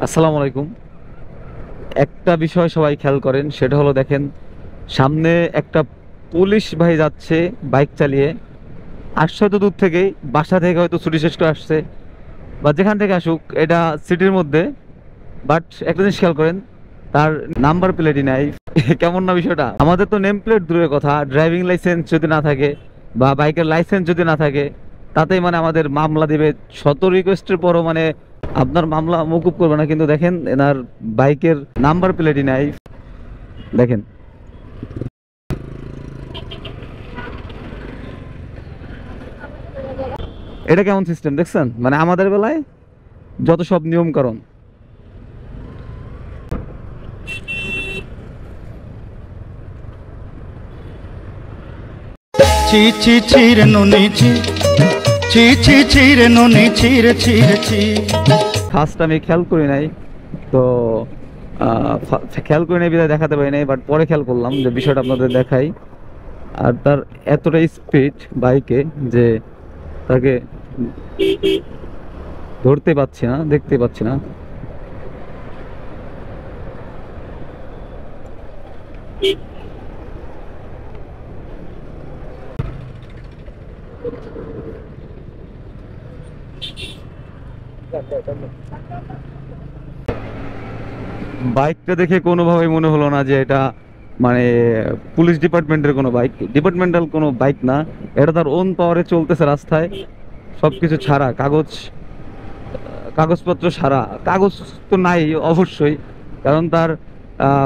আসসালামু আলাইকুম। একটা বিষয় সবাই খেয়াল করেন, সেটা হলো দেখেন, সামনে একটা পুলিশ ভাই যাচ্ছে বাইক চালিয়ে। আসছে হয়তো দূর থেকেই, বাসা থেকে হয়তো ছুটি শেষ করে আসছে বা যেখান থেকে আসুক, এটা সিটির মধ্যে। বাট একটা জিনিস খেয়াল করেন, তার নাম্বার প্লেটই নাই। কেমন না বিষয়টা? আমাদের তো নেম প্লেট দূরের কথা, ড্রাইভিং লাইসেন্স যদি না থাকে বা বাইকের লাইসেন্স যদি না থাকে, তাতেই মানে আমাদের মামলা দিবে। শত রিকোয়েস্টের পরও মানে আপনার মামলা মকুব করবে না। কিন্তু দেখেন, এনার বাইকের নাম্বার প্লেটই নাই। দেখেন, এটা কেমন সিস্টেম দেখছেন? মানে আমাদের বেলায় যত সব নিয়ম কারণ। ছি ছি ছি রে নুনি ছি, ছি ছি ছি রে নুনি ছি রে ছি রে ছি। ফার্স্ট আমি খেয়াল করি নাই, তো খেয়াল করি নাই বিধায় দেখাতে পারি নাই, বাট পরে খেয়াল করলাম যে বিষয়টা আপনাদের দেখাই। আর তার এতটা স্পিড বাইকে যে তাকে ধরতে পাচ্ছি না, দেখতে পাচ্ছি না। বাইকটা দেখে কোনোভাবেই মনে হলো না যে এটা মানে পুলিশ ডিপার্টমেন্টের কোনো বাইক, ডিপার্টমেন্টাল কোনো বাইক না। এটা তার ওন পাওয়ারে চলতেছে রাস্তায়, সবকিছু ছাড়া, কাগজপত্র ছাড়া। কাগজ তো নাই অবশ্যই, কারণ তার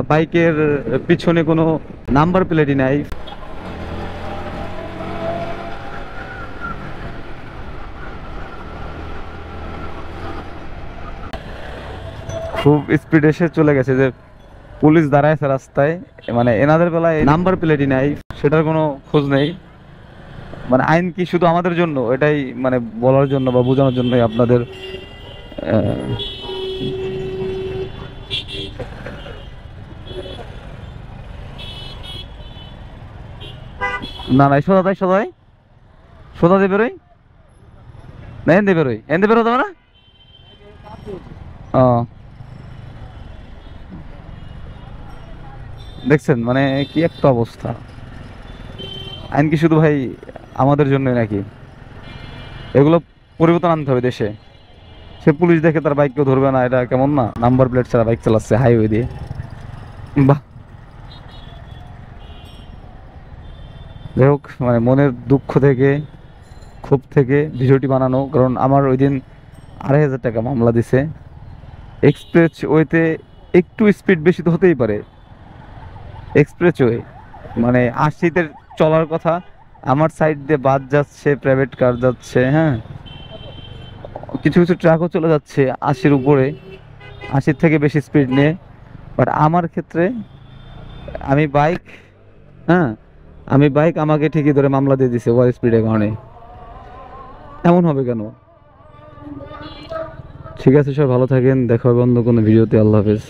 বাইকের পিছনে কোনো নাম্বার প্লেটই নাই। খুব স্পিড এসে চলে গেছে, যে পুলিশ দাঁড়ায় আছে রাস্তায়। মানে এনাদের বেলায় নাম্বার প্লেটই নাই, সেটার কোনো খোঁজ নেই। মানে আইন কি শুধু আমাদের জন্য? এটাই মানে বলার জন্য বা বোঝানোর জন্যই আপনাদের না না, সোজা তাই, সোজাই সোজা দিয়ে বেরোই না, এন দিয়ে বেরোই, এন দিয়ে বেরোতে হবে না। ও, দেখছেন মানে কি একটা অবস্থা। আইন কি শুধু ভাই আমাদের জন্যই নাকি? এগুলো পরিবর্তন আনতে হবে দেশে। সে পুলিশ দেখে তার বাইক কেউ ধরবে না, এটা কেমন না? নাম্বার প্লেট ছাড়া বাইক চালাচ্ছে হাইওয়ে দিয়ে। বাহ। যাই হোক, মানে মনের দুঃখ থেকে, ক্ষোভ থেকে ভিডিওটি বানানো, কারণ আমার ওই দিন 2,500 টাকা মামলা দিছে। এক্সপ্রেস ওয়েতে একটু স্পিড বেশি তো হতেই পারে, এক্সপ্রেস ওয়ে মানে 80-তে চলার কথা, আমার সাইড দিয়ে বাস যাচ্ছে, প্রাইভেট কার যাচ্ছে, হ্যাঁ, কিছু কিছু ট্রাকও চলে যাচ্ছে 80-র উপরে, 80-র থেকে বেশি স্পিড নিয়ে। বাট আমার ক্ষেত্রে আমি বাইক, হ্যাঁ, আমি বাইক, আমাকে ঠিকই ধরে মামলা দিয়ে দিছে ওভার স্পিডের কারণে। এমন হবে কেন? ঠিক আছে, সবাই ভালো থাকেন, দেখা হবে অন্য কোনো ভিডিওতে। আল্লাহ হাফেজ।